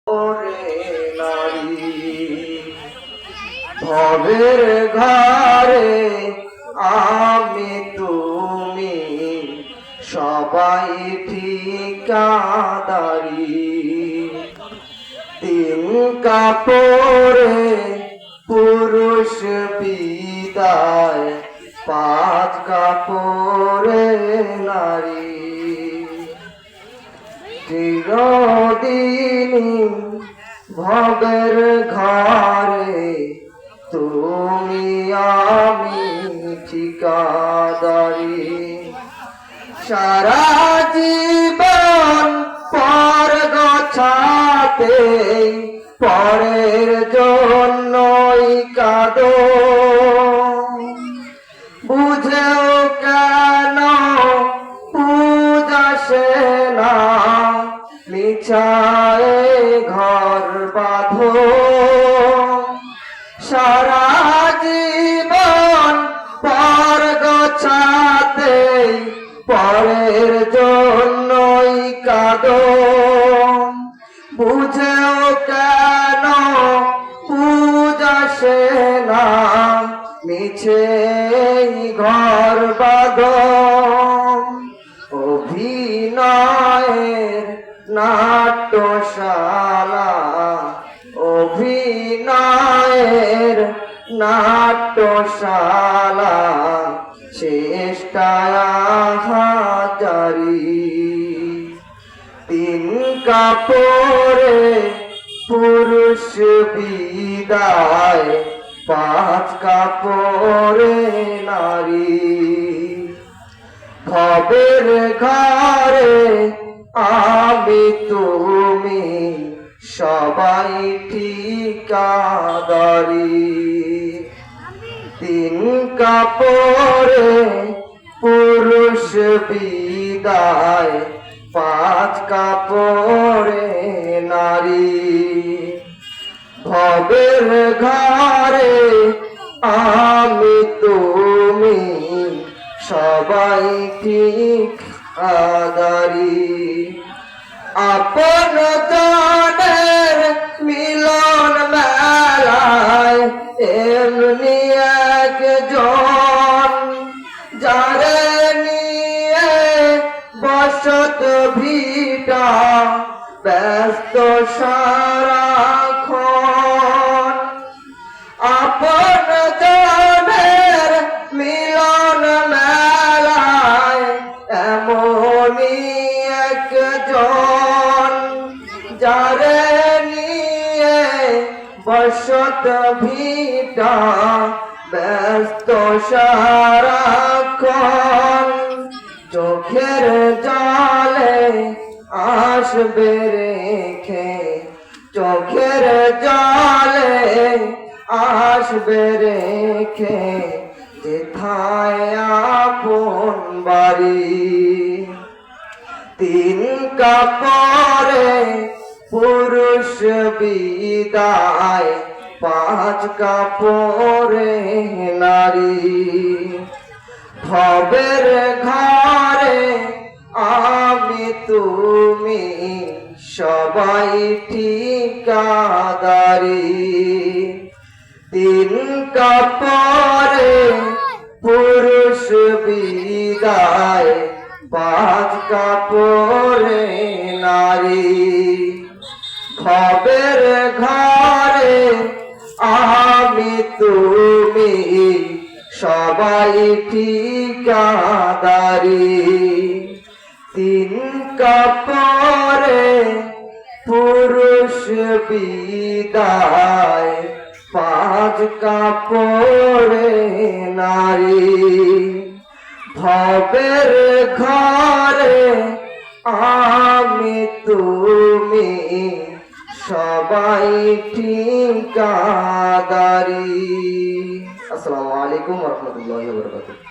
ওরে নারী ভবের ঘরে আমি তুমি সবাই ঠিকাদারি তিন কাপড়ে পুরুষ বিদায় পাঁচ কাপড়ে নারী চিরদিনই ভবের ঘরে তুমি আমি ঠিকাদারি সারা জীবন পর গছাতে পরের জন্যই কাঁদো বুঝেও কেন পূজা সে না মিছায় ঘর বাঁধো সারা জীবন পর গছাতে পরের জন্যই কাঁদো বুঝেও কেন পূজা সে না মিছে ঘর বাঁধো অভিনয়ের নাট্যশালা অভিনয়ের নাট্যশালা চেষ্টায় হাজারি তিন কাপড়ে পুরুষ বিদায় পাঁচ কাপড়ে নারী ভবের ঘরে আমি তুমি সবাই ঠিকাদারি তিন কাপড়ে পুরুষ বিদায় পাঁচ কাপড়ে নারী ভবের ঘরে আমি তুমি সবাই ঠিকাদারি আপন জনের মিলন মেলায় এমনি একজন যারে নিয়ে বসত ভিটা ব্যস্ত সারাক্ষণ আপন জনের মিলন মেলায় এমনই একজন যারে নিয়ে বসত ভিটা ব্যস্ত সারাক্ষণ চোখের জলে আসবে রেখে চোখের জলে আসবে রেখে যেথায় আপন বাড়ি তিন কাপড়ে পুরুষ বিদায় পাঁচ কাপড়ে নারী ভবের ঘরে আমি তুমি সবাই ঠিকাদারি তিন কাপড়ে পুরুষ বিদায় পাঁচ কাপড়ে নারী ভবের ঘরে আমি তুমি সবাই ঠিকাদারি তিন কাপড়ে পুরুষ বিদায় পাঁচ কাপড়ে নারী ভবের ঘরে আমি তুমি সবাই ঠিকাদারি। আসসালামু আলাইকুম ওয়া রাহমাতুল্লাহি ওয়া বারাকাতুহু।